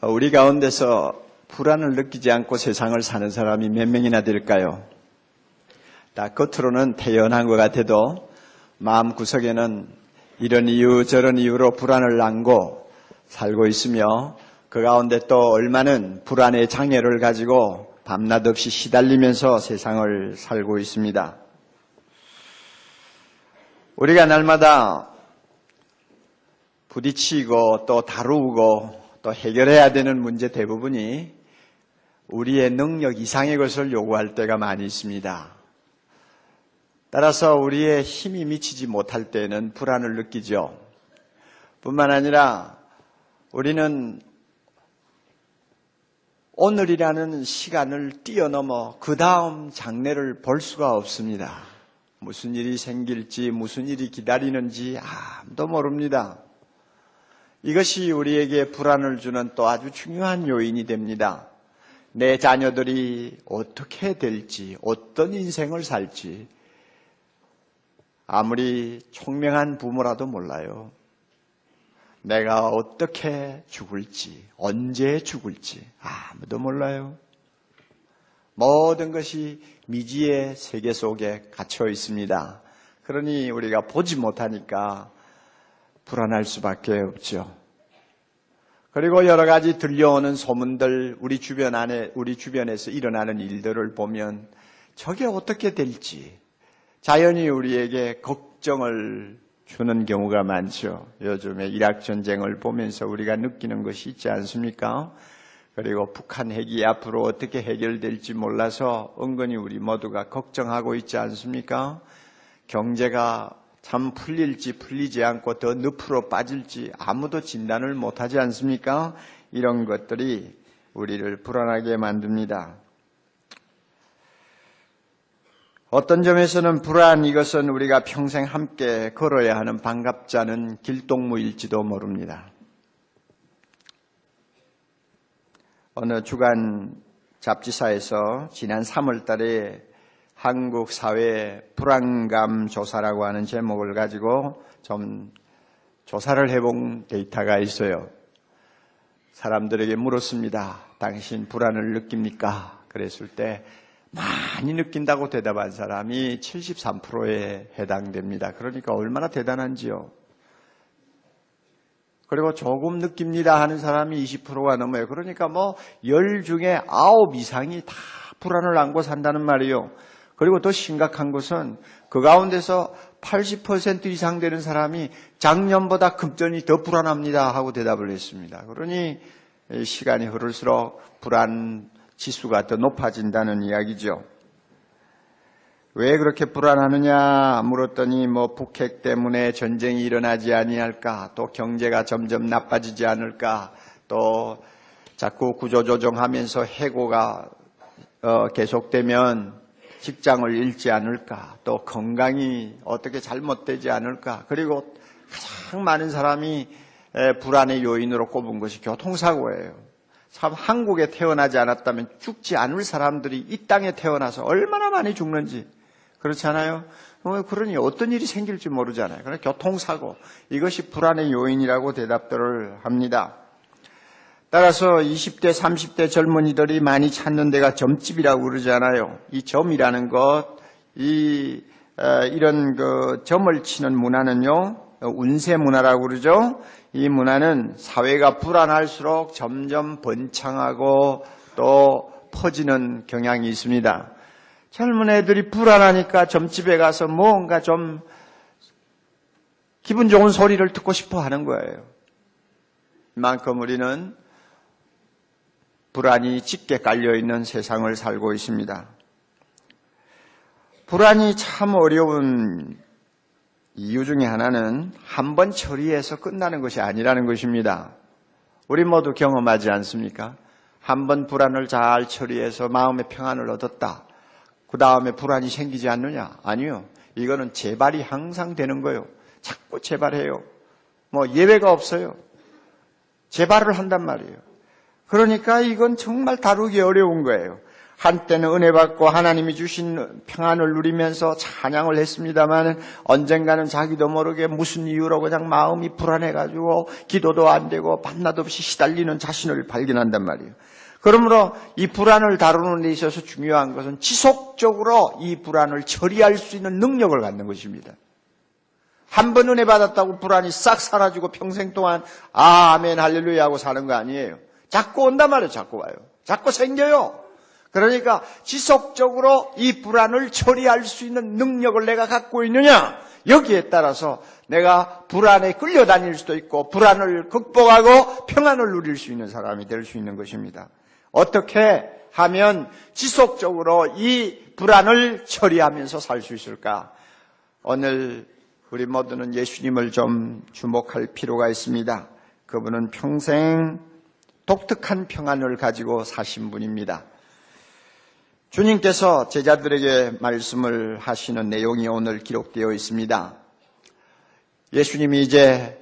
우리 가운데서 불안을 느끼지 않고 세상을 사는 사람이 몇 명이나 될까요? 다 겉으로는 태연한 것 같아도 마음 구석에는 이런 이유 저런 이유로 불안을 안고 살고 있으며 그 가운데 또 얼마는 불안의 장애를 가지고 밤낮 없이 시달리면서 세상을 살고 있습니다. 우리가 날마다 부딪히고 또 다루고 또 해결해야 되는 문제 대부분이 우리의 능력 이상의 것을 요구할 때가 많이 있습니다. 따라서 우리의 힘이 미치지 못할 때는 불안을 느끼죠. 뿐만 아니라 우리는 오늘이라는 시간을 뛰어넘어 그 다음 장래를 볼 수가 없습니다. 무슨 일이 생길지 무슨 일이 기다리는지 아무도 모릅니다. 이것이 우리에게 불안을 주는 또 아주 중요한 요인이 됩니다. 내 자녀들이 어떻게 될지, 어떤 인생을 살지 아무리 총명한 부모라도 몰라요. 내가 어떻게 죽을지, 언제 죽을지 아무도 몰라요. 모든 것이 미지의 세계 속에 갇혀 있습니다. 그러니 우리가 보지 못하니까 불안할 수밖에 없죠. 그리고 여러 가지 들려오는 소문들, 우리 주변에서 일어나는 일들을 보면 저게 어떻게 될지 자연히 우리에게 걱정을 주는 경우가 많죠. 요즘에 이락 전쟁을 보면서 우리가 느끼는 것이 있지 않습니까? 그리고 북한 핵이 앞으로 어떻게 해결될지 몰라서 은근히 우리 모두가 걱정하고 있지 않습니까? 경제가 참 풀릴지 풀리지 않고 더 늪으로 빠질지 아무도 진단을 못하지 않습니까? 이런 것들이 우리를 불안하게 만듭니다. 어떤 점에서는 불안, 이것은 우리가 평생 함께 걸어야 하는 반갑지 않은 길동무일지도 모릅니다. 어느 주간 잡지사에서 지난 3월 달에 한국 사회 불안감 조사라고 하는 제목을 가지고 좀 조사를 해본 데이터가 있어요. 사람들에게 물었습니다. 당신 불안을 느낍니까? 그랬을 때 많이 느낀다고 대답한 사람이 73%에 해당됩니다. 그러니까 얼마나 대단한지요. 그리고 조금 느낍니다 하는 사람이 20%가 넘어요. 그러니까 10 중에 9 이상이 다 불안을 안고 산다는 말이에요. 그리고 더 심각한 것은 그 가운데서 80% 이상 되는 사람이 작년보다 금전이 더 불안합니다 하고 대답을 했습니다. 그러니 시간이 흐를수록 불안 지수가 더 높아진다는 이야기죠. 왜 그렇게 불안하느냐 물었더니 북핵 때문에 전쟁이 일어나지 아니할까, 또 경제가 점점 나빠지지 않을까, 또 자꾸 구조조정하면서 해고가 계속되면 직장을 잃지 않을까, 또 건강이 어떻게 잘못되지 않을까, 그리고 가장 많은 사람이 불안의 요인으로 꼽은 것이 교통사고예요. 참 한국에 태어나지 않았다면 죽지 않을 사람들이 이 땅에 태어나서 얼마나 많이 죽는지 그렇잖아요. 그러니 어떤 일이 생길지 모르잖아요. 그러나 교통사고, 이것이 불안의 요인이라고 대답들을 합니다. 따라서 20대, 30대 젊은이들이 많이 찾는 데가 점집이라고 그러잖아요. 이 점이라는 것, 이런 점을 치는 문화는요, 운세 문화라고 그러죠. 이 문화는 사회가 불안할수록 점점 번창하고 또 퍼지는 경향이 있습니다. 젊은 애들이 불안하니까 점집에 가서 뭔가 좀 기분 좋은 소리를 듣고 싶어 하는 거예요. 이만큼 우리는 불안이 짙게 깔려있는 세상을 살고 있습니다. 불안이 참 어려운 이유 중에 하나는 한 번 처리해서 끝나는 것이 아니라는 것입니다. 우리 모두 경험하지 않습니까? 한 번 불안을 잘 처리해서 마음의 평안을 얻었다. 그 다음에 불안이 생기지 않느냐? 아니요. 이거는 재발이 항상 되는 거예요. 자꾸 재발해요. 예외가 없어요. 재발을 한단 말이에요. 그러니까 이건 정말 다루기 어려운 거예요. 한때는 은혜 받고 하나님이 주신 평안을 누리면서 찬양을 했습니다만 언젠가는 자기도 모르게 무슨 이유로 그냥 마음이 불안해가지고 기도도 안 되고 밤낮 없이 시달리는 자신을 발견한단 말이에요. 그러므로 이 불안을 다루는 데 있어서 중요한 것은 지속적으로 이 불안을 처리할 수 있는 능력을 갖는 것입니다. 한 번 은혜 받았다고 불안이 싹 사라지고 평생 동안 아멘 할렐루야 하고 사는 거 아니에요. 자꾸 온단 말이에요. 자꾸 와요. 자꾸 생겨요. 그러니까 지속적으로 이 불안을 처리할 수 있는 능력을 내가 갖고 있느냐, 여기에 따라서 내가 불안에 끌려다닐 수도 있고 불안을 극복하고 평안을 누릴 수 있는 사람이 될 수 있는 것입니다. 어떻게 하면 지속적으로 이 불안을 처리하면서 살 수 있을까? 오늘 우리 모두는 예수님을 좀 주목할 필요가 있습니다. 그분은 평생 독특한 평안을 가지고 사신 분입니다. 주님께서 제자들에게 말씀을 하시는 내용이 오늘 기록되어 있습니다. 예수님이 이제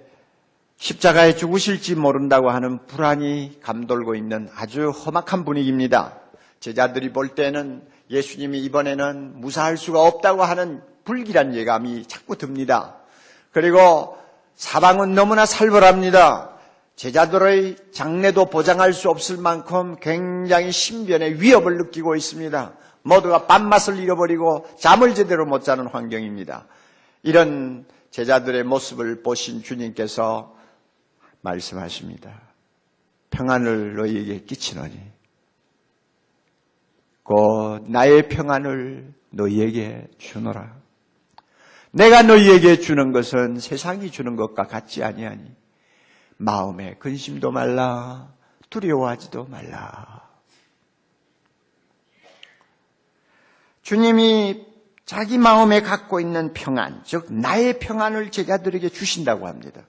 십자가에 죽으실지 모른다고 하는 불안이 감돌고 있는 아주 험악한 분위기입니다. 제자들이 볼 때는 예수님이 이번에는 무사할 수가 없다고 하는 불길한 예감이 자꾸 듭니다. 그리고 사방은 너무나 살벌합니다. 제자들의 장래도 보장할 수 없을 만큼 굉장히 신변의 위협을 느끼고 있습니다. 모두가 밥맛을 잃어버리고 잠을 제대로 못 자는 환경입니다. 이런 제자들의 모습을 보신 주님께서 말씀하십니다. 평안을 너희에게 끼치노니 곧 나의 평안을 너희에게 주노라. 내가 너희에게 주는 것은 세상이 주는 것과 같지 아니하니 마음에 근심도 말라, 두려워하지도 말라. 주님이 자기 마음에 갖고 있는 평안, 즉 나의 평안을 제자들에게 주신다고 합니다.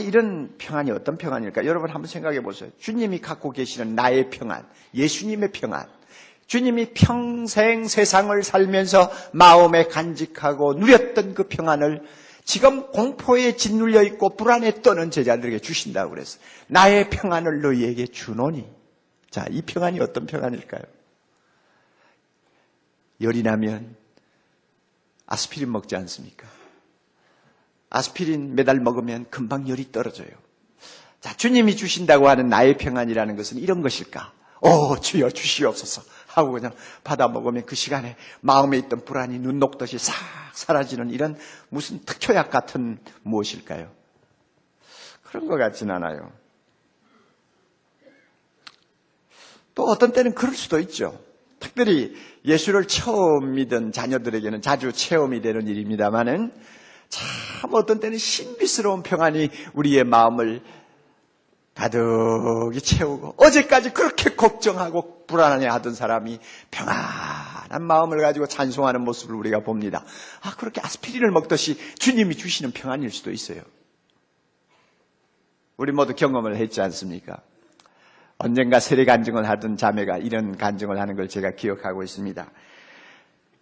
이런 평안이 어떤 평안일까? 여러분 한번 생각해 보세요. 주님이 갖고 계시는 나의 평안, 예수님의 평안. 주님이 평생 세상을 살면서 마음에 간직하고 누렸던 그 평안을 지금 공포에 짓눌려 있고 불안에 떠는 제자들에게 주신다고 그랬어요. 나의 평안을 너희에게 주노니. 자, 이 평안이 어떤 평안일까요? 열이 나면 아스피린 먹지 않습니까? 아스피린 매달 먹으면 금방 열이 떨어져요. 자, 주님이 주신다고 하는 나의 평안이라는 것은 이런 것일까? 주여 주시옵소서 하고 그냥 받아 먹으면 그 시간에 마음에 있던 불안이 눈 녹듯이 싹 사라지는 이런 무슨 특효약 같은 무엇일까요? 그런 것 같진 않아요. 또 어떤 때는 그럴 수도 있죠. 특별히 예수를 처음 믿은 자녀들에게는 자주 체험이 되는 일입니다만은 참 어떤 때는 신비스러운 평안이 우리의 마음을 가득히 채우고 어제까지 그렇게 걱정하고 불안해하던 사람이 평안한 마음을 가지고 찬송하는 모습을 우리가 봅니다. 그렇게 아스피린을 먹듯이 주님이 주시는 평안일 수도 있어요. 우리 모두 경험을 했지 않습니까? 언젠가 세례 간증을 하던 자매가 이런 간증을 하는 걸 제가 기억하고 있습니다.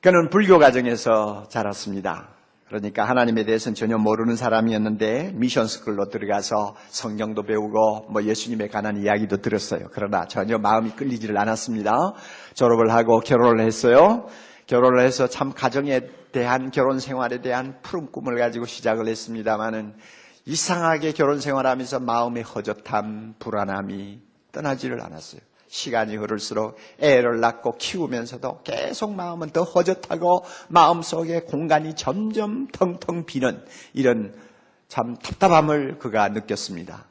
그는 불교 가정에서 자랐습니다. 그러니까 하나님에 대해서는 전혀 모르는 사람이었는데 미션 스쿨로 들어가서 성경도 배우고 예수님에 관한 이야기도 들었어요. 그러나 전혀 마음이 끌리지를 않았습니다. 졸업을 하고 결혼을 했어요. 결혼을 해서 참 가정에 대한 결혼 생활에 대한 푸른 꿈을 가지고 시작을 했습니다마는 이상하게 결혼 생활하면서 마음의 허젓함, 불안함이 떠나지를 않았어요. 시간이 흐를수록 애를 낳고 키우면서도 계속 마음은 더 허젓하고 마음속에 공간이 점점 텅텅 비는 이런 참 답답함을 그가 느꼈습니다.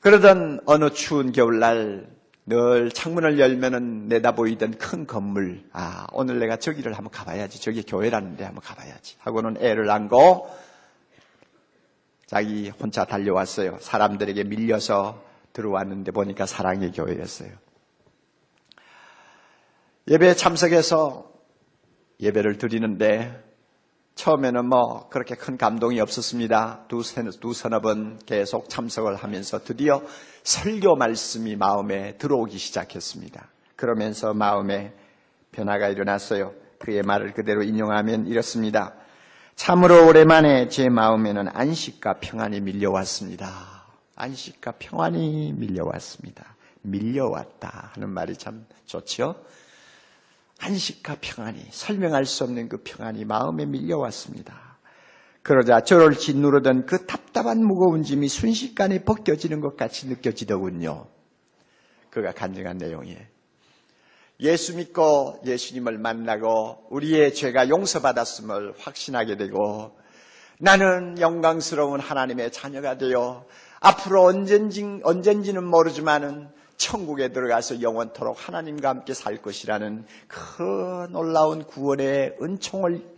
그러던 어느 추운 겨울날 늘 창문을 열면은 내다보이던 큰 건물, 오늘 내가 저기를 한번 가봐야지, 저기 교회라는데 한번 가봐야지 하고는 애를 안고 자기 혼자 달려왔어요. 사람들에게 밀려서 들어왔는데 보니까 사랑의 교회였어요. 예배에 참석해서 예배를 드리는데 처음에는 그렇게 큰 감동이 없었습니다. 두 서너 번 계속 참석을 하면서 드디어 설교 말씀이 마음에 들어오기 시작했습니다. 그러면서 마음에 변화가 일어났어요. 그의 말을 그대로 인용하면 이렇습니다. 참으로 오랜만에 제 마음에는 안식과 평안이 밀려왔습니다. 안식과 평안이 밀려왔습니다. 밀려왔다 하는 말이 참 좋죠. 안식과 평안이, 설명할 수 없는 그 평안이 마음에 밀려왔습니다. 그러자 저를 짓누르던 그 답답한 무거운 짐이 순식간에 벗겨지는 것 같이 느껴지더군요. 그가 간증한 내용이에요. 예수 믿고 예수님을 만나고 우리의 죄가 용서받았음을 확신하게 되고 나는 영광스러운 하나님의 자녀가 되어 앞으로 언젠지는 모르지만은 천국에 들어가서 영원토록 하나님과 함께 살 것이라는 그 놀라운 구원의 은총을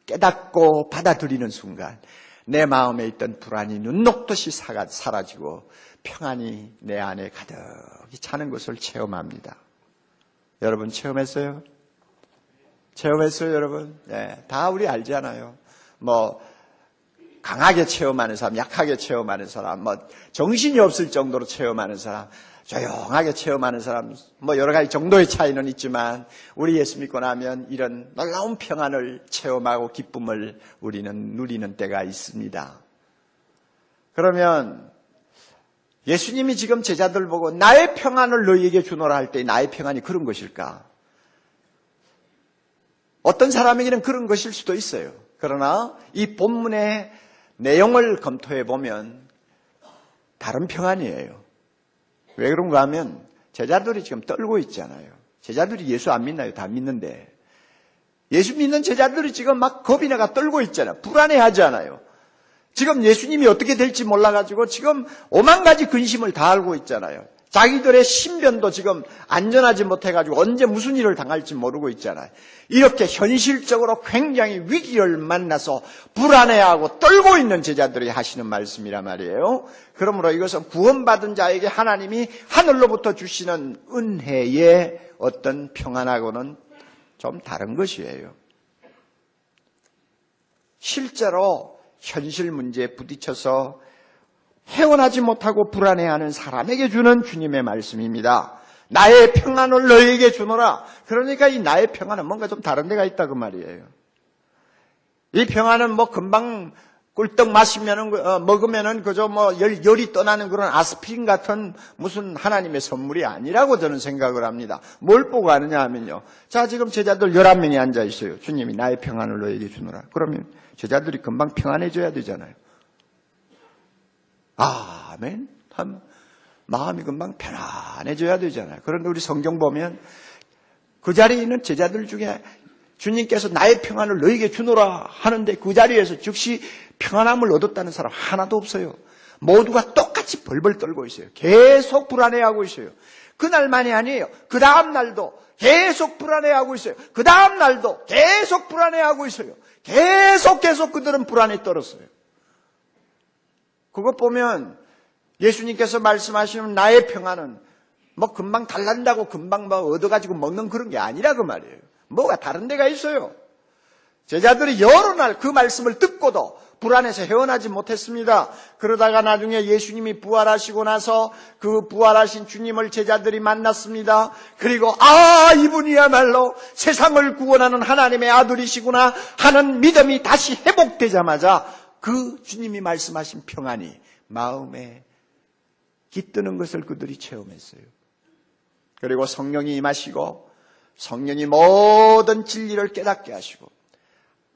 깨닫고 받아들이는 순간 내 마음에 있던 불안이 눈 녹듯이 사라지고 평안이 내 안에 가득히 차는 것을 체험합니다. 여러분 체험했어요? 체험했어요, 여러분? 네, 다 우리 알잖아요. 뭐 강하게 체험하는 사람, 약하게 체험하는 사람, 뭐 정신이 없을 정도로 체험하는 사람, 조용하게 체험하는 사람, 뭐 여러 가지 정도의 차이는 있지만 우리 예수 믿고 나면 이런 놀라운 평안을 체험하고 기쁨을 우리는 누리는 때가 있습니다. 그러면 예수님이 지금 제자들 보고 나의 평안을 너희에게 주노라 할 때 나의 평안이 그런 것일까? 어떤 사람에게는 그런 것일 수도 있어요. 그러나 이 본문의 내용을 검토해 보면 다른 평안이에요. 왜 그런가 하면 제자들이 지금 떨고 있잖아요. 제자들이 예수 안 믿나요? 다 믿는데. 예수 믿는 제자들이 지금 막 겁이 나가 떨고 있잖아요. 불안해하지 않아요. 지금 예수님이 어떻게 될지 몰라가지고 지금 오만 가지 근심을 다 알고 있잖아요. 자기들의 신변도 지금 안전하지 못해가지고 언제 무슨 일을 당할지 모르고 있잖아요. 이렇게 현실적으로 굉장히 위기를 만나서 불안해하고 떨고 있는 제자들이 하시는 말씀이란 말이에요. 그러므로 이것은 구원받은 자에게 하나님이 하늘로부터 주시는 은혜의 어떤 평안하고는 좀 다른 것이에요. 실제로 현실 문제에 부딪혀서 헤어나지 못하고 불안해하는 사람에게 주는 주님의 말씀입니다. 나의 평안을 너희에게 주노라. 그러니까 이 나의 평안은 뭔가 좀 다른 데가 있다 그 말이에요. 이 평안은 뭐 금방 꿀떡 먹으면은 그저 뭐 열이 떠나는 그런 아스피린 같은 무슨 하나님의 선물이 아니라고 저는 생각을 합니다. 뭘 보고 하느냐 하면요. 자, 지금 제자들 11명이 앉아 있어요. 주님이 나의 평안을 너희에게 주노라. 그러면 제자들이 금방 평안해져야 되잖아요. 아멘. 마음이 금방 편안해져야 되잖아요. 그런데 우리 성경 보면 그 자리에 있는 제자들 중에 주님께서 나의 평안을 너희에게 주노라 하는데 그 자리에서 즉시 평안함을 얻었다는 사람 하나도 없어요. 모두가 똑같이 벌벌 떨고 있어요. 계속 불안해하고 있어요. 그날만이 아니에요. 그 다음 날도 계속 불안해하고 있어요. 그 다음 날도 계속 불안해하고 있어요. 계속 그들은 불안에 떨었어요. 그것 보면 예수님께서 말씀하시는 나의 평안은 뭐 금방 달란다고 금방 뭐 얻어가지고 먹는 그런 게 아니라 그 말이에요. 뭐가 다른 데가 있어요. 제자들이 여러 날 그 말씀을 듣고도 불안해서 헤어나지 못했습니다. 그러다가 나중에 예수님이 부활하시고 나서 그 부활하신 주님을 제자들이 만났습니다. 그리고 이분이야말로 세상을 구원하는 하나님의 아들이시구나 하는 믿음이 다시 회복되자마자 그 주님이 말씀하신 평안이 마음에 깃드는 것을 그들이 체험했어요. 그리고 성령이 임하시고 성령이 모든 진리를 깨닫게 하시고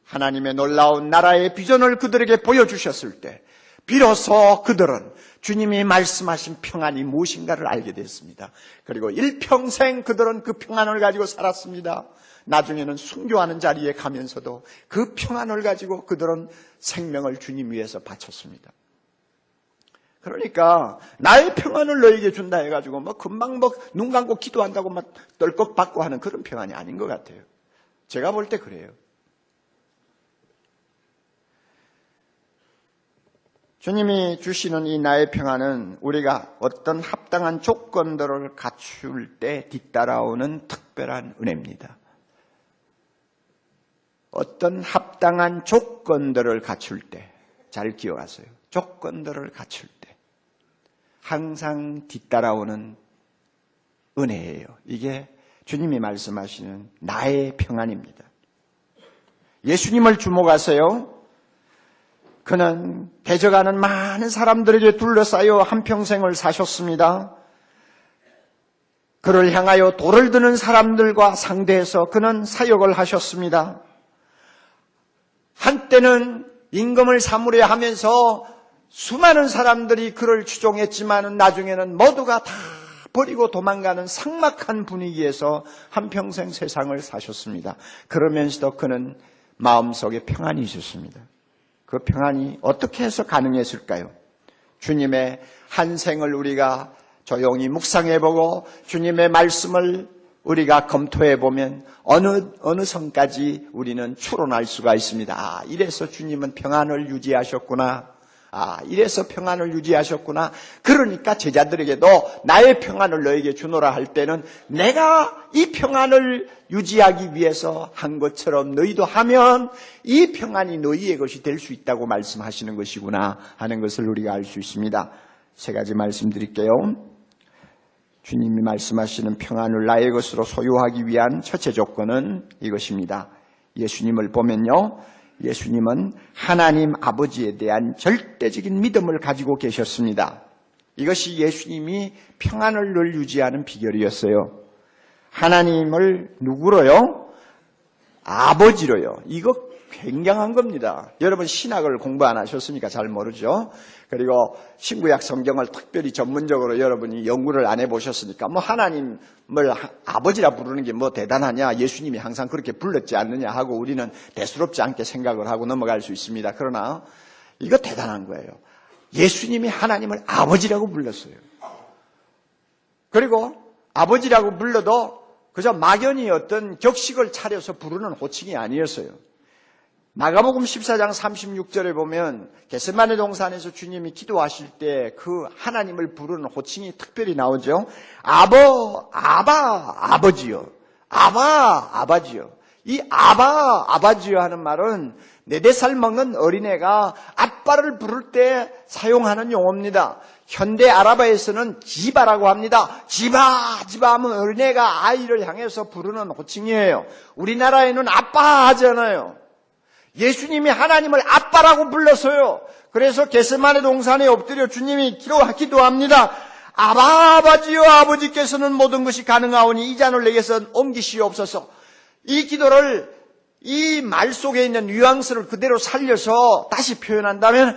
하나님의 놀라운 나라의 비전을 그들에게 보여주셨을 때 비로소 그들은 주님이 말씀하신 평안이 무엇인가를 알게 됐습니다. 그리고 일평생 그들은 그 평안을 가지고 살았습니다. 나중에는 순교하는 자리에 가면서도 그 평안을 가지고 그들은 생명을 주님 위해서 바쳤습니다. 그러니까 나의 평안을 너에게 준다 해가지고 뭐 금방 눈 감고 기도한다고 막 떨컥 받고 하는 그런 평안이 아닌 것 같아요. 제가 볼 때 그래요. 주님이 주시는 이 나의 평안은 우리가 어떤 합당한 조건들을 갖출 때 뒤따라오는 특별한 은혜입니다. 어떤 합당한 조건들을 갖출 때, 잘 기억하세요. 조건들을 갖출 때 항상 뒤따라오는 은혜예요. 이게 주님이 말씀하시는 나의 평안입니다. 예수님을 주목하세요. 그는 대적하는 많은 사람들에게 둘러싸여 한평생을 사셨습니다. 그를 향하여 돌을 드는 사람들과 상대해서 그는 사역을 하셨습니다. 한때는 임금을 삼으려 하면서 수많은 사람들이 그를 추종했지만 나중에는 모두가 다 버리고 도망가는 삭막한 분위기에서 한평생 세상을 사셨습니다. 그러면서도 그는 마음속에 평안이 있었습니다. 그 평안이 어떻게 해서 가능했을까요? 주님의 한 생을 우리가 조용히 묵상해보고 주님의 말씀을 우리가 검토해보면 어느 선까지 우리는 추론할 수가 있습니다. 아, 이래서 주님은 평안을 유지하셨구나. 아, 이래서 평안을 유지하셨구나. 그러니까 제자들에게도 나의 평안을 너에게 주노라 할 때는 내가 이 평안을 유지하기 위해서 한 것처럼 너희도 하면 이 평안이 너희의 것이 될 수 있다고 말씀하시는 것이구나 하는 것을 우리가 알 수 있습니다. 세 가지 말씀드릴게요. 주님이 말씀하시는 평안을 나의 것으로 소유하기 위한 첫째 조건은 이것입니다. 예수님을 보면요, 예수님은 하나님 아버지에 대한 절대적인 믿음을 가지고 계셨습니다. 이것이 예수님이 평안을 늘 유지하는 비결이었어요. 하나님을 누구로요? 아버지로요. 이거 굉장한 겁니다. 여러분 신학을 공부 안 하셨으니까 잘 모르죠. 그리고 신구약 성경을 특별히 전문적으로 여러분이 연구를 안 해보셨으니까 뭐 하나님을 아버지라 부르는 게 뭐 대단하냐, 예수님이 항상 그렇게 불렀지 않느냐 하고 우리는 대수롭지 않게 생각을 하고 넘어갈 수 있습니다. 그러나 이거 대단한 거예요. 예수님이 하나님을 아버지라고 불렀어요. 그리고 아버지라고 불러도 그저 막연히 어떤 격식을 차려서 부르는 호칭이 아니었어요. 마가복음 14장 36절에 보면 겟세마네 동산에서 주님이 기도하실 때 그 하나님을 부르는 호칭이 특별히 나오죠. 아버지요. 아바지요. 이 아바지요 하는 말은 4살 먹는 어린애가 아빠를 부를 때 사용하는 용어입니다. 현대 아랍어에서는 지바라고 합니다. 지바 하면 어린애가 아이를 향해서 부르는 호칭이에요. 우리나라에는 아빠 하잖아요. 예수님이 하나님을 아빠라고 불렀어요. 그래서 겟세마네 동산에 엎드려 주님이 기도합니다. 아버지요, 아버지께서는 모든 것이 가능하오니 이 잔을 내게서 옮기시옵소서. 이 기도를 이 말 속에 있는 뉘앙스를 그대로 살려서 다시 표현한다면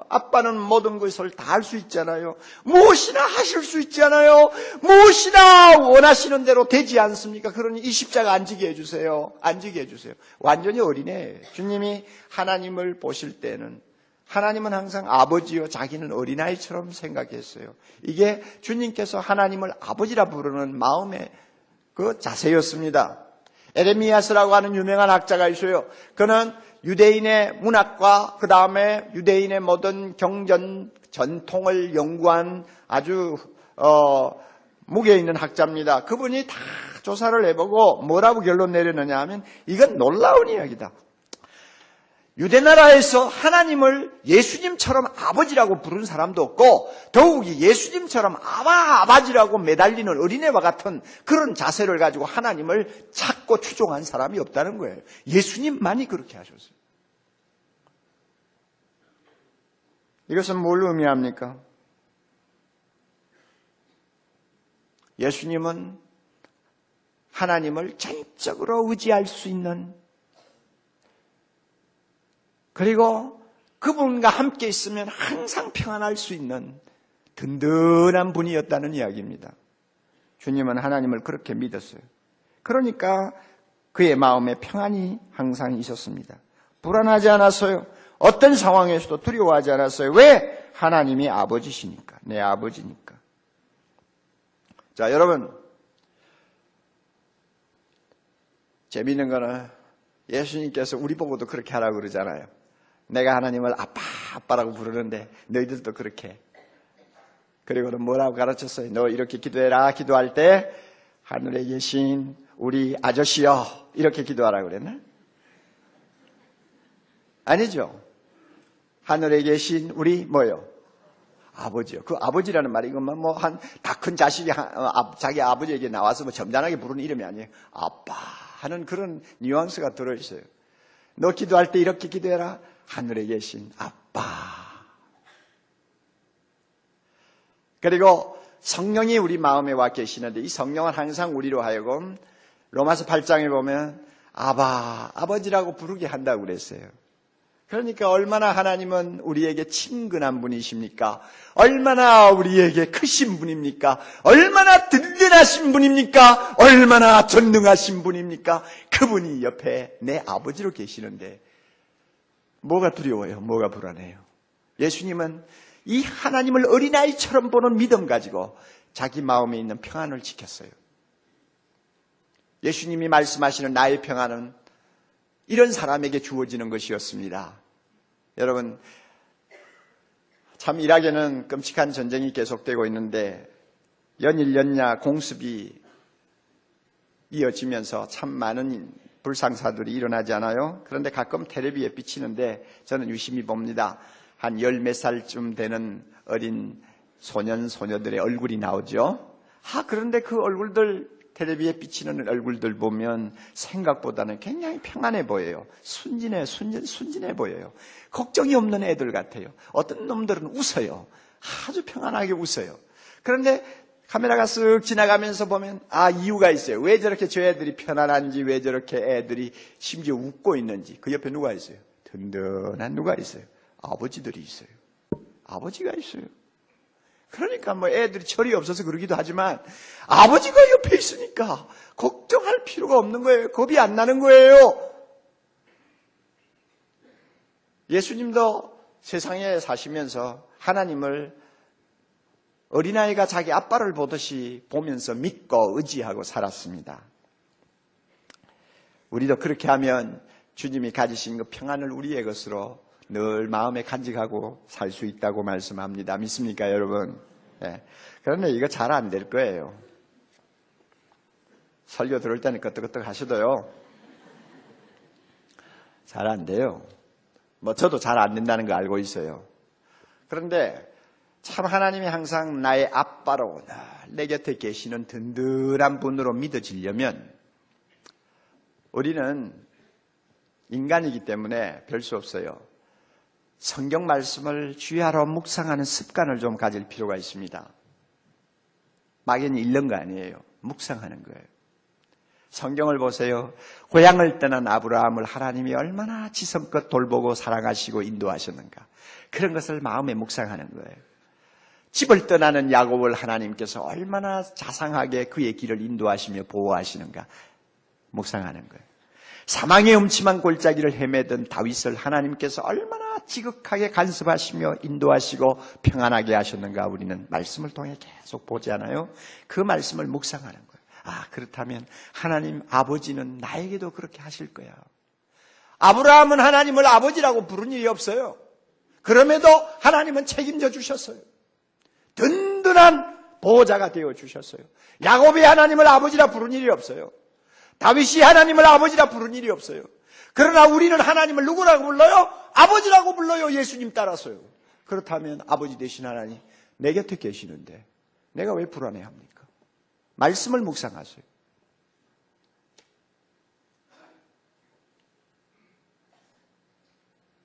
아빠는 모든 것을 다 할 수 있잖아요. 무엇이나 하실 수 있잖아요. 무엇이나 원하시는 대로 되지 않습니까? 그러니 이 십자가 안 지게 해주세요. 안 지게 해주세요. 완전히 어린애예요. 주님이 하나님을 보실 때는 하나님은 항상 아버지요, 자기는 어린아이처럼 생각했어요. 이게 주님께서 하나님을 아버지라 부르는 마음의 그 자세였습니다. 에레미야스라고 하는 유명한 학자가 있어요. 그는 유대인의 문학과 그 다음에 유대인의 모든 경전 전통을 연구한 아주 무게 있는 학자입니다. 그분이 다 조사를 해보고 뭐라고 결론 내렸느냐 하면 이건 놀라운 이야기다. 유대나라에서 하나님을 예수님처럼 아버지라고 부르는 사람도 없고 더욱이 예수님처럼 아바지라고 매달리는 어린애와 같은 그런 자세를 가지고 하나님을 찾고 추종한 사람이 없다는 거예요. 예수님만이 그렇게 하셨어요. 이것은 뭘 의미합니까? 예수님은 하나님을 전적으로 의지할 수 있는, 그리고 그분과 함께 있으면 항상 평안할 수 있는 든든한 분이었다는 이야기입니다. 주님은 하나님을 그렇게 믿었어요. 그러니까 그의 마음에 평안이 항상 있었습니다. 불안하지 않았어요. 어떤 상황에서도 두려워하지 않았어요. 왜? 하나님이 아버지시니까. 내 아버지니까. 자, 여러분, 재미있는 거는 예수님께서 우리 보고도 그렇게 하라고 그러잖아요. 내가 하나님을 아빠라고 부르는데 너희들도 그렇게. 그리고는 뭐라고 가르쳤어요? 너 이렇게 기도해라. 기도할 때 하늘에 계신 우리 아저씨여 이렇게 기도하라고 그랬나? 아니죠. 하늘에 계신 우리 뭐요? 아버지요. 그 아버지라는 말이 이것만 뭐 한 다 큰 자식이 자기 아버지에게 나와서 뭐 점잖하게 부르는 이름이 아니에요. 아빠 하는 그런 뉘앙스가 들어있어요. 너 기도할 때 이렇게 기도해라. 하늘에 계신 아빠. 그리고 성령이 우리 마음에 와 계시는데 이 성령은 항상 우리로 하여금 로마서 8장에 보면 아버지라고 부르게 한다고 그랬어요. 그러니까 얼마나 하나님은 우리에게 친근한 분이십니까? 얼마나 우리에게 크신 분입니까? 얼마나 든든하신 분입니까? 얼마나 전능하신 분입니까? 그분이 옆에 내 아버지로 계시는데 뭐가 두려워요? 뭐가 불안해요? 예수님은 이 하나님을 어린아이처럼 보는 믿음 가지고 자기 마음에 있는 평안을 지켰어요. 예수님이 말씀하시는 나의 평안은 이런 사람에게 주어지는 것이었습니다. 여러분, 참 이라크는 끔찍한 전쟁이 계속되고 있는데 연일 연야 공습이 이어지면서 참 많은 불상사들이 일어나지 않아요? 그런데 가끔 텔레비에 비치는데 저는 유심히 봅니다. 한 10몇 살쯤 되는 어린 소년, 소녀들의 얼굴이 나오죠. 그런데 그 얼굴들, 텔레비에 비치는 얼굴들 보면 생각보다는 굉장히 평안해 보여요. 순진해 보여요. 걱정이 없는 애들 같아요. 어떤 놈들은 웃어요. 아주 평안하게 웃어요. 그런데 카메라가 쓱 지나가면서 보면 이유가 있어요. 왜 저렇게 저 애들이 편안한지, 왜 저렇게 애들이 심지어 웃고 있는지. 그 옆에 누가 있어요? 든든한 누가 있어요? 아버지들이 있어요. 아버지가 있어요. 그러니까 애들이 철이 없어서 그러기도 하지만 아버지가 옆에 있으니까 걱정할 필요가 없는 거예요. 겁이 안 나는 거예요. 예수님도 세상에 사시면서 하나님을 어린아이가 자기 아빠를 보듯이 보면서 믿고 의지하고 살았습니다. 우리도 그렇게 하면 주님이 가지신 그 평안을 우리의 것으로 늘 마음에 간직하고 살 수 있다고 말씀합니다. 믿습니까, 여러분? 네. 그런데 이거 잘 안 될 거예요. 설교 들을 때는 끄떡끄떡 하셔도요. 잘 안 돼요. 저도 잘 안 된다는 거 알고 있어요. 그런데 참 하나님이 항상 나의 아빠로 내 곁에 계시는 든든한 분으로 믿어지려면 우리는 인간이기 때문에 별 수 없어요. 성경 말씀을 주야로 묵상하는 습관을 좀 가질 필요가 있습니다. 막연히 읽는 거 아니에요. 묵상하는 거예요. 성경을 보세요. 고향을 떠난 아브라함을 하나님이 얼마나 지성껏 돌보고 사랑하시고 인도하셨는가. 그런 것을 마음에 묵상하는 거예요. 집을 떠나는 야곱을 하나님께서 얼마나 자상하게 그의 길을 인도하시며 보호하시는가 묵상하는 거예요. 사망의 음침한 골짜기를 헤매던 다윗을 하나님께서 얼마나 지극하게 간섭하시며 인도하시고 평안하게 하셨는가 우리는 말씀을 통해 계속 보지 않아요? 그 말씀을 묵상하는 거예요. 그렇다면 하나님 아버지는 나에게도 그렇게 하실 거야. 아브라함은 하나님을 아버지라고 부른 일이 없어요. 그럼에도 하나님은 책임져 주셨어요. 든든한 보호자가 되어 주셨어요. 야곱이 하나님을 아버지라 부른 일이 없어요. 다윗이 하나님을 아버지라 부른 일이 없어요. 그러나 우리는 하나님을 누구라고 불러요? 아버지라고 불러요. 예수님 따라서요. 그렇다면 아버지 되신 하나님 내 곁에 계시는데 내가 왜 불안해합니까? 말씀을 묵상하세요.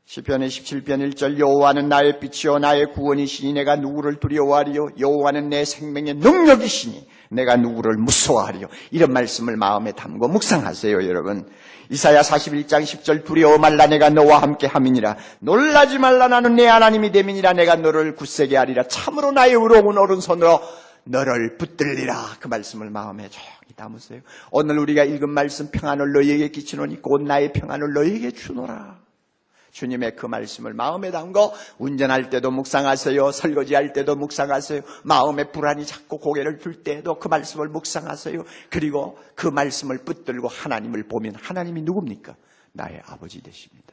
시편의 17편 1절 여호와는 나의 빛이요 나의 구원이시니 내가 누구를 두려워하리요? 여호와는 내 생명의 능력이시니 내가 누구를 무서워하리요? 이런 말씀을 마음에 담고 묵상하세요, 여러분. 이사야 41장 10절 두려워 말라 내가 너와 함께 함이니라. 놀라지 말라 나는 내 하나님이 됨이니라. 내가 너를 굳세게 하리라. 참으로 나의 의로운 오른손으로 너를 붙들리라. 그 말씀을 마음에 조용히 담으세요. 오늘 우리가 읽은 말씀 평안을 너희에게 끼치노니 곧 나의 평안을 너희에게 주노라. 주님의 그 말씀을 마음에 담고 운전할 때도 묵상하세요. 설거지할 때도 묵상하세요. 마음에 불안이 자꾸 고개를 들 때에도 그 말씀을 묵상하세요. 그리고 그 말씀을 붙들고 하나님을 보면 하나님이 누굽니까? 나의 아버지 되십니다.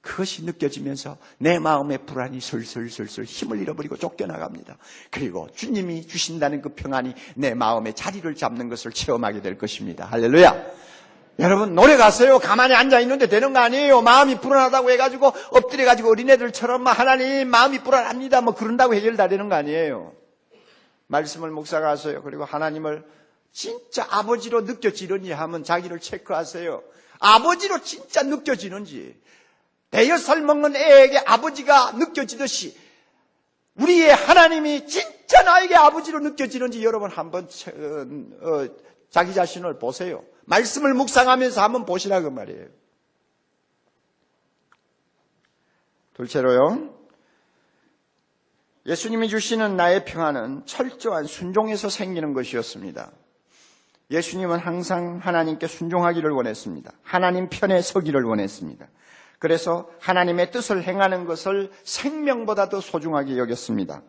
그것이 느껴지면서 내 마음의 불안이 슬슬슬슬 힘을 잃어버리고 쫓겨나갑니다. 그리고 주님이 주신다는 그 평안이 내 마음에 자리를 잡는 것을 체험하게 될 것입니다. 할렐루야. 여러분 노래 가세요. 가만히 앉아있는데 되는 거 아니에요. 마음이 불안하다고 해가지고 엎드려가지고 어린애들처럼 하나님 마음이 불안합니다 그런다고 해결 다 되는 거 아니에요. 말씀을 묵상하세요. 그리고 하나님을 진짜 아버지로 느껴지는지 하면 자기를 체크하세요. 아버지로 진짜 느껴지는지. 대여살 먹는 애에게 아버지가 느껴지듯이 우리의 하나님이 진짜 나에게 아버지로 느껴지는지 여러분 한번 자기 자신을 보세요. 말씀을 묵상하면서 한번 보시라 그 말이에요. 둘째로요, 예수님이 주시는 나의 평안은 철저한 순종에서 생기는 것이었습니다. 예수님은 항상 하나님께 순종하기를 원했습니다. 하나님 편에 서기를 원했습니다. 그래서 하나님의 뜻을 행하는 것을 생명보다 더 소중하게 여겼습니다.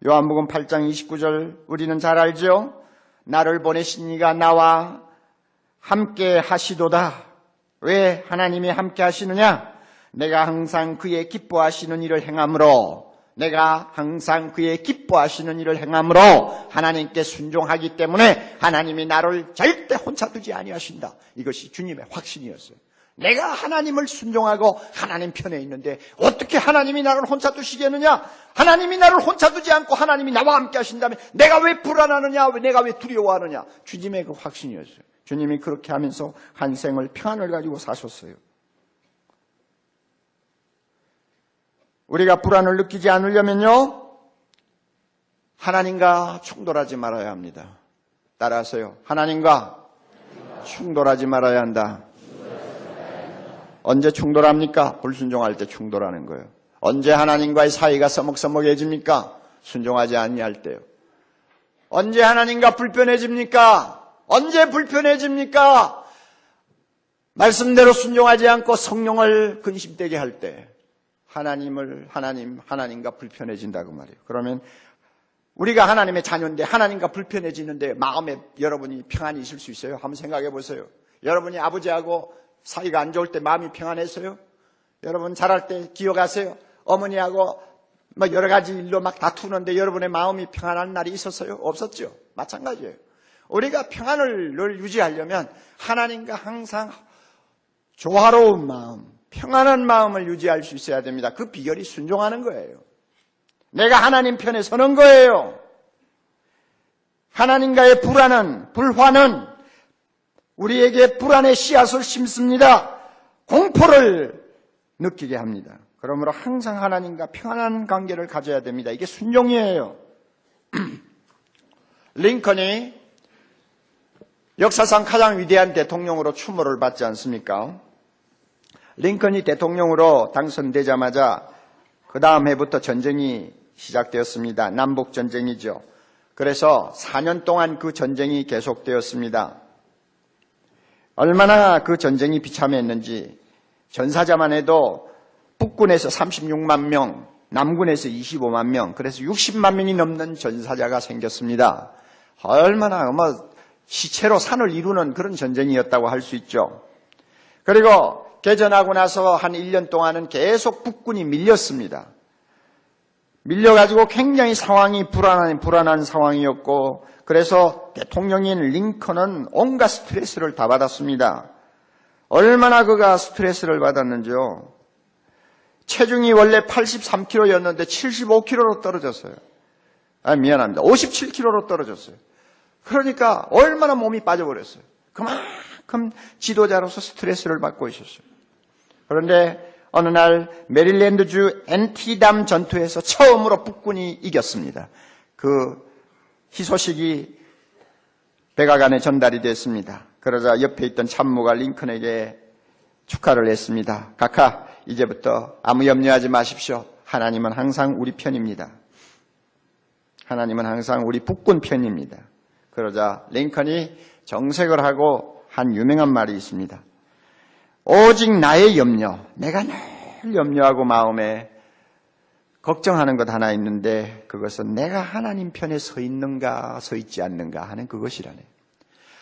요한복음 8장 29절 우리는 잘 알죠? 나를 보내신 이가 나와 함께 하시도다. 왜 하나님이 함께 하시느냐? 내가 항상 그의 기뻐하시는 일을 행함으로, 내가 항상 그의 기뻐하시는 일을 행함으로 하나님께 순종하기 때문에 하나님이 나를 절대 혼자 두지 아니하신다. 이것이 주님의 확신이었어요. 내가 하나님을 순종하고 하나님 편에 있는데 어떻게 하나님이 나를 혼자 두시겠느냐? 하나님이 나를 혼자 두지 않고 하나님이 나와 함께 하신다면 내가 왜 불안하느냐? 내가 왜 두려워하느냐? 주님의 그 확신이었어요. 주님이 그렇게 하면서 한 생을 평안을 가지고 사셨어요. 우리가 불안을 느끼지 않으려면요, 하나님과 충돌하지 말아야 합니다. 따라하세요. 하나님과 충돌하지 말아야 한다. 언제 충돌합니까? 불순종할 때 충돌하는 거예요. 언제 하나님과의 사이가 서먹서먹해집니까? 순종하지 아니할 때요. 언제 하나님과 불편해집니까? 언제 불편해집니까? 말씀대로 순종하지 않고 성령을 근심되게 할 때 하나님과 불편해진다고 말이에요. 그러면 우리가 하나님의 자녀인데 하나님과 불편해지는데 마음에 여러분이 평안이 있을 수 있어요? 한번 생각해 보세요. 여러분이 아버지하고 사이가 안 좋을 때 마음이 평안했어요? 여러분 자랄 때 기억하세요? 어머니하고 뭐 여러 가지 일로 막 다투는데 여러분의 마음이 평안한 날이 있었어요? 없었죠? 마찬가지예요. 우리가 평안을 늘 유지하려면 하나님과 항상 조화로운 마음, 평안한 마음을 유지할 수 있어야 됩니다. 그 비결이 순종하는 거예요. 내가 하나님 편에 서는 거예요. 하나님과의 불화는 우리에게 불안의 씨앗을 심습니다. 공포를 느끼게 합니다. 그러므로 항상 하나님과 평안한 관계를 가져야 됩니다. 이게 순종이에요. 링컨이 역사상 가장 위대한 대통령으로 추모를 받지 않습니까? 링컨이 대통령으로 당선되자마자 그 다음 해부터 전쟁이 시작되었습니다. 남북전쟁이죠. 그래서 4년 동안 그 전쟁이 계속되었습니다. 얼마나 그 전쟁이 비참했는지 전사자만 해도 북군에서 36만 명, 남군에서 25만 명, 그래서 60만 명이 넘는 전사자가 생겼습니다. 얼마나 시체로 산을 이루는 그런 전쟁이었다고 할 수 있죠. 그리고 개전하고 나서 한 1년 동안은 계속 북군이 밀렸습니다. 밀려가지고 굉장히 상황이 불안한 상황이었고, 그래서 대통령인 링컨은 온갖 스트레스를 다 받았습니다. 얼마나 그가 스트레스를 받았는지요. 체중이 원래 83kg였는데 75kg로 떨어졌어요. 미안합니다. 57kg로 떨어졌어요. 그러니까 얼마나 몸이 빠져버렸어요. 그만큼 지도자로서 스트레스를 받고 있었어요. 그런데 어느 날 메릴랜드주 엔티담 전투에서 처음으로 북군이 이겼습니다. 그 희소식이 백악관에 전달이 됐습니다. 그러자 옆에 있던 참모가 링컨에게 축하를 했습니다. 각하, 이제부터 아무 염려하지 마십시오. 하나님은 항상 우리 편입니다. 하나님은 항상 우리 북군 편입니다. 그러자 링컨이 정색을 하고 한 유명한 말이 있습니다. 오직 나의 염려, 내가 늘 염려하고 마음에 걱정하는 것 하나 있는데 그것은 내가 하나님 편에 서 있는가 서 있지 않는가 하는 그것이라네.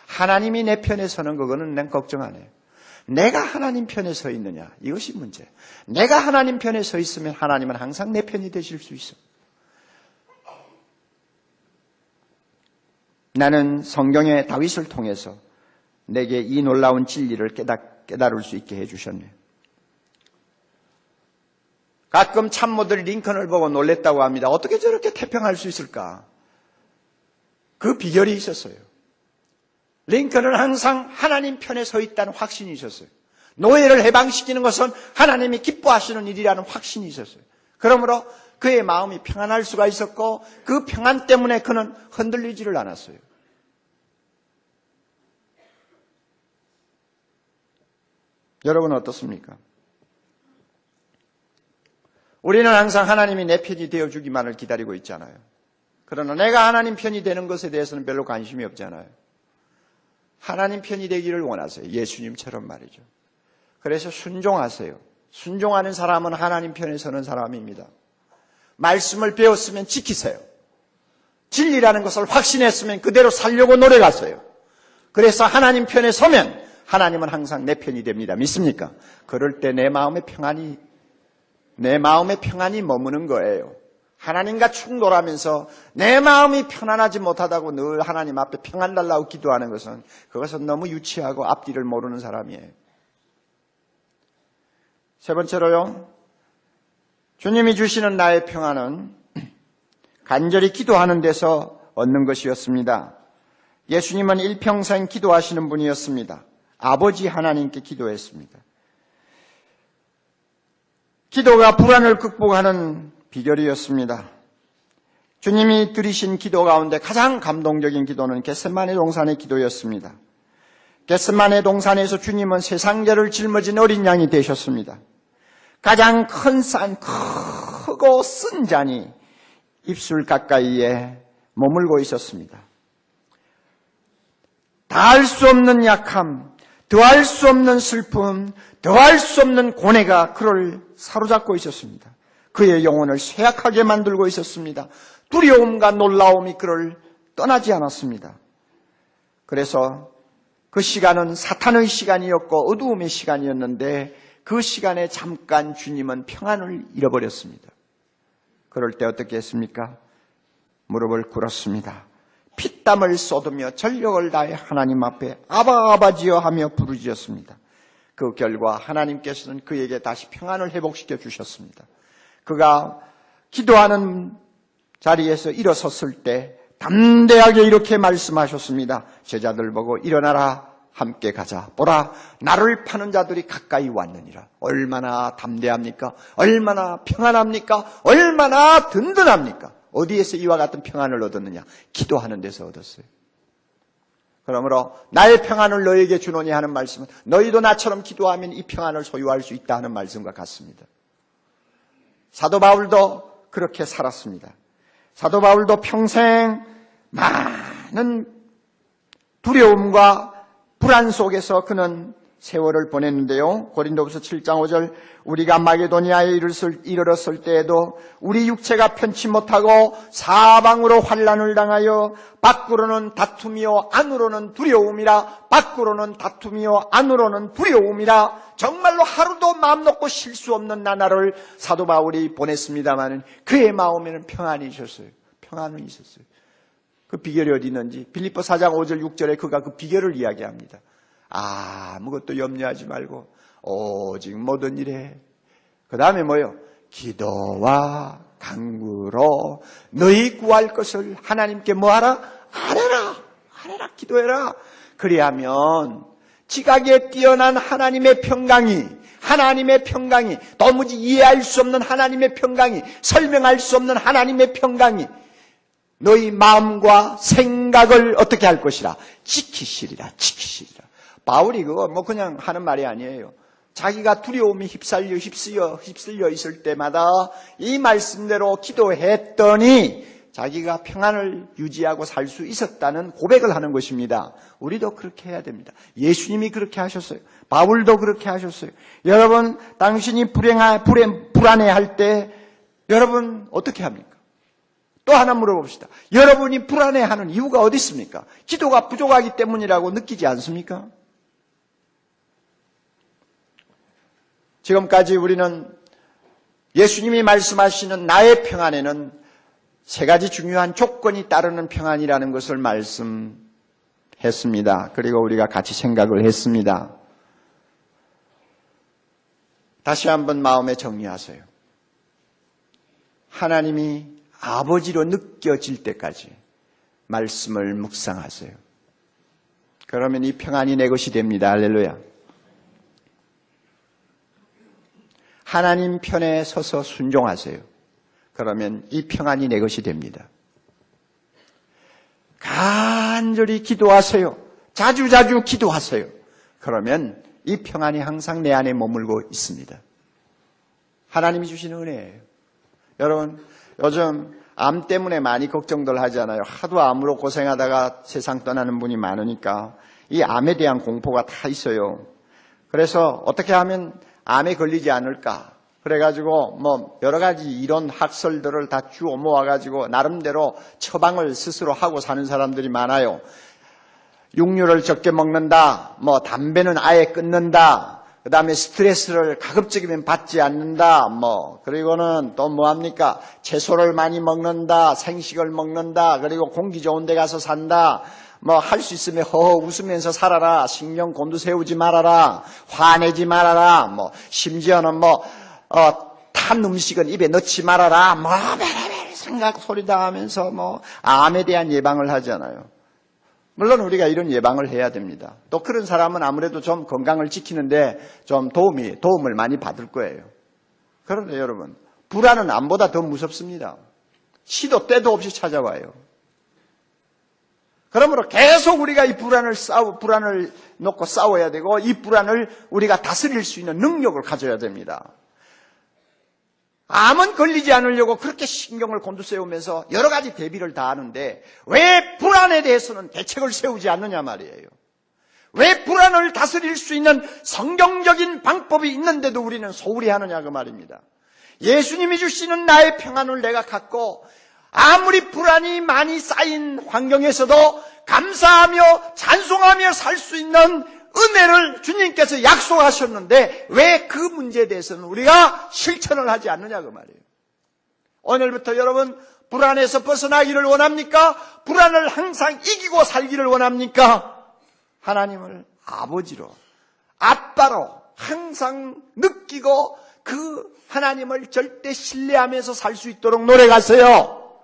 하나님이 내 편에 서는 그거는 난 걱정 안 해요. 내가 하나님 편에 서 있느냐, 이것이 문제예요. 내가 하나님 편에 서 있으면 하나님은 항상 내 편이 되실 수 있어. 나는 성경의 다윗을 통해서 내게 이 놀라운 진리를 깨달을 수 있게 해주셨네요. 가끔 참모들이 링컨을 보고 놀랬다고 합니다. 어떻게 저렇게 태평할 수 있을까? 그 비결이 있었어요. 링컨은 항상 하나님 편에 서 있다는 확신이 있었어요. 노예를 해방시키는 것은 하나님이 기뻐하시는 일이라는 확신이 있었어요. 그러므로 그의 마음이 평안할 수가 있었고 그 평안 때문에 그는 흔들리지를 않았어요. 여러분은 어떻습니까? 우리는 항상 하나님이 내 편이 되어주기만을 기다리고 있잖아요. 그러나 내가 하나님 편이 되는 것에 대해서는 별로 관심이 없잖아요. 하나님 편이 되기를 원하세요. 예수님처럼 말이죠. 그래서 순종하세요. 순종하는 사람은 하나님 편에 서는 사람입니다. 말씀을 배웠으면 지키세요. 진리라는 것을 확신했으면 그대로 살려고 노력하세요. 그래서 하나님 편에 서면 하나님은 항상 내 편이 됩니다. 믿습니까? 그럴 때 내 마음의 평안이 머무는 거예요. 하나님과 충돌하면서 내 마음이 편안하지 못하다고 늘 하나님 앞에 평안 달라고 기도하는 것은 그것은 너무 유치하고 앞뒤를 모르는 사람이에요. 세 번째로요. 주님이 주시는 나의 평안은 간절히 기도하는 데서 얻는 것이었습니다. 예수님은 일평생 기도하시는 분이었습니다. 아버지 하나님께 기도했습니다. 기도가 불안을 극복하는 비결이었습니다. 주님이 드리신 기도 가운데 가장 감동적인 기도는 겟세마네 동산의 기도였습니다. 겟세마네 동산에서 주님은 세상죄를 짊어진 어린 양이 되셨습니다. 가장 큰 산, 크고 쓴 잔이 입술 가까이에 머물고 있었습니다. 다할 수 없는 약함, 더할 수 없는 슬픔, 더할 수 없는 고뇌가 그를 사로잡고 있었습니다. 그의 영혼을 쇠약하게 만들고 있었습니다. 두려움과 놀라움이 그를 떠나지 않았습니다. 그래서 그 시간은 사탄의 시간이었고 어두움의 시간이었는데 그 시간에 잠깐 주님은 평안을 잃어버렸습니다. 그럴 때 어떻게 했습니까? 무릎을 꿇었습니다. 피땀을 쏟으며 전력을 다해 하나님 앞에 아바지여 하며 부르짖었습니다. 그 결과 하나님께서는 그에게 다시 평안을 회복시켜 주셨습니다. 그가 기도하는 자리에서 일어섰을 때 담대하게 이렇게 말씀하셨습니다. 제자들 보고 일어나라, 함께 가자. 보라, 나를 파는 자들이 가까이 왔느니라. 얼마나 담대합니까? 얼마나 평안합니까? 얼마나 든든합니까? 어디에서 이와 같은 평안을 얻었느냐? 기도하는 데서 얻었어요. 그러므로 나의 평안을 너에게 주노니 하는 말씀은 너희도 나처럼 기도하면 이 평안을 소유할 수 있다 하는 말씀과 같습니다. 사도 바울도 그렇게 살았습니다. 사도 바울도 평생 많은 두려움과 불안 속에서 그는 세월을 보냈는데요. 고린도후서 7장 5절 우리가 마게도니아에 이르렀을 때에도 우리 육체가 편치 못하고 사방으로 환난을 당하여 밖으로는 다툼이요 안으로는 두려움이라 밖으로는 다툼이요 안으로는 두려움이라 정말로 하루도 마음 놓고 쉴 수 없는 나날을 사도 바울이 보냈습니다만 그의 마음에는 평안이 있었어요. 평안은 있었어요. 그 비결이 어디 있는지 빌립보 4장 5절 6절에 그가 그 비결을 이야기합니다. 아무것도 염려하지 말고 오직 모든 일에 그 다음에 뭐요? 기도와 간구로 너희 구할 것을 하나님께 뭐하라? 아뢰라 기도해라. 그리하면 지각에 뛰어난 하나님의 평강이 도무지 이해할 수 없는 하나님의 평강이 설명할 수 없는 하나님의 평강이 너희 마음과 생각을 어떻게 할 것이라? 지키시리라. 바울이 그거 그냥 하는 말이 아니에요. 자기가 두려움이 휩쓸려 있을 때마다 이 말씀대로 기도했더니 자기가 평안을 유지하고 살 수 있었다는 고백을 하는 것입니다. 우리도 그렇게 해야 됩니다. 예수님이 그렇게 하셨어요. 바울도 그렇게 하셨어요. 여러분, 당신이 불안해할 때 여러분 어떻게 합니까? 또 하나 물어봅시다. 여러분이 불안해하는 이유가 어디 있습니까? 기도가 부족하기 때문이라고 느끼지 않습니까? 지금까지 우리는 예수님이 말씀하시는 나의 평안에는 세 가지 중요한 조건이 따르는 평안이라는 것을 말씀했습니다. 그리고 우리가 같이 생각을 했습니다. 다시 한번 마음에 정리하세요. 하나님이 아버지로 느껴질 때까지 말씀을 묵상하세요. 그러면 이 평안이 내 것이 됩니다. 할렐루야. 하나님 편에 서서 순종하세요. 그러면 이 평안이 내 것이 됩니다. 간절히 기도하세요. 자주자주 기도하세요. 그러면 이 평안이 항상 내 안에 머물고 있습니다. 하나님이 주시는 은혜예요. 여러분, 요즘 암 때문에 많이 걱정들 하잖아요. 하도 암으로 고생하다가 세상 떠나는 분이 많으니까 이 암에 대한 공포가 다 있어요. 그래서 어떻게 하면 암에 걸리지 않을까? 그래가지고 뭐 여러 가지 이런 학설들을 다 주워 모아가지고 나름대로 처방을 스스로 하고 사는 사람들이 많아요. 육류를 적게 먹는다, 뭐 담배는 아예 끊는다, 그 다음에 스트레스를 가급적이면 받지 않는다, 그리고는 또 뭐합니까? 채소를 많이 먹는다, 생식을 먹는다, 그리고 공기 좋은 데 가서 산다, 할 수 있으면 허허 웃으면서 살아라, 신경 곤두세우지 말아라, 화내지 말아라, 심지어는 탄 음식은 입에 넣지 말아라, 별의별 생각 소리 다 하면서 암에 대한 예방을 하잖아요. 물론 우리가 이런 예방을 해야 됩니다. 또 그런 사람은 아무래도 좀 건강을 지키는데 좀 도움을 많이 받을 거예요. 그런데 여러분, 불안은 암보다 더 무섭습니다. 시도 때도 없이 찾아와요. 그러므로 계속 우리가 이 불안을 놓고 싸워야 되고, 이 불안을 우리가 다스릴 수 있는 능력을 가져야 됩니다. 암은 걸리지 않으려고 그렇게 신경을 곤두세우면서 여러 가지 대비를 다 하는데 왜 불안에 대해서는 대책을 세우지 않느냐 말이에요. 왜 불안을 다스릴 수 있는 성경적인 방법이 있는데도 우리는 소홀히 하느냐 그 말입니다. 예수님이 주시는 나의 평안을 내가 갖고 아무리 불안이 많이 쌓인 환경에서도 감사하며 찬송하며 살 수 있는 은혜를 주님께서 약속하셨는데 왜 그 문제에 대해서는 우리가 실천을 하지 않느냐 그 말이에요. 오늘부터 여러분 불안에서 벗어나기를 원합니까? 불안을 항상 이기고 살기를 원합니까? 하나님을 아버지로, 아빠로 항상 느끼고 그 하나님을 절대 신뢰하면서 살 수 있도록 노력하세요.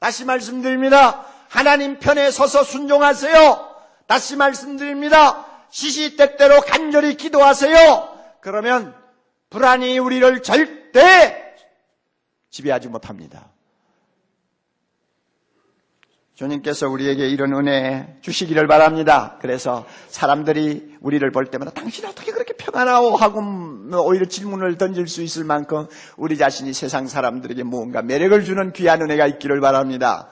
다시 말씀드립니다. 하나님 편에 서서 순종하세요. 다시 말씀드립니다. 시시때때로 간절히 기도하세요. 그러면 불안이 우리를 절대 지배하지 못합니다. 주님께서 우리에게 이런 은혜 주시기를 바랍니다. 그래서 사람들이 우리를 볼 때마다 당신 어떻게 그렇게 평안하오 하고 오히려 질문을 던질 수 있을 만큼 우리 자신이 세상 사람들에게 무언가 매력을 주는 귀한 은혜가 있기를 바랍니다.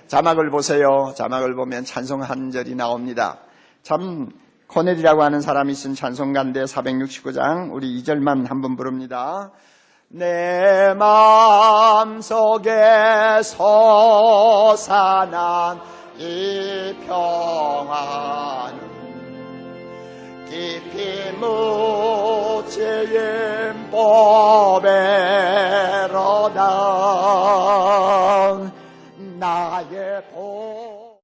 자막을 보세요. 자막을 보면 찬송 한 절이 나옵니다. 참 코넬이라고 하는 사람이 쓴 찬송가인데 469장 우리 2절만 한번 부릅니다. 내 마음속에 솟아난 이 평안은 깊이 묻힌 법에로다 나의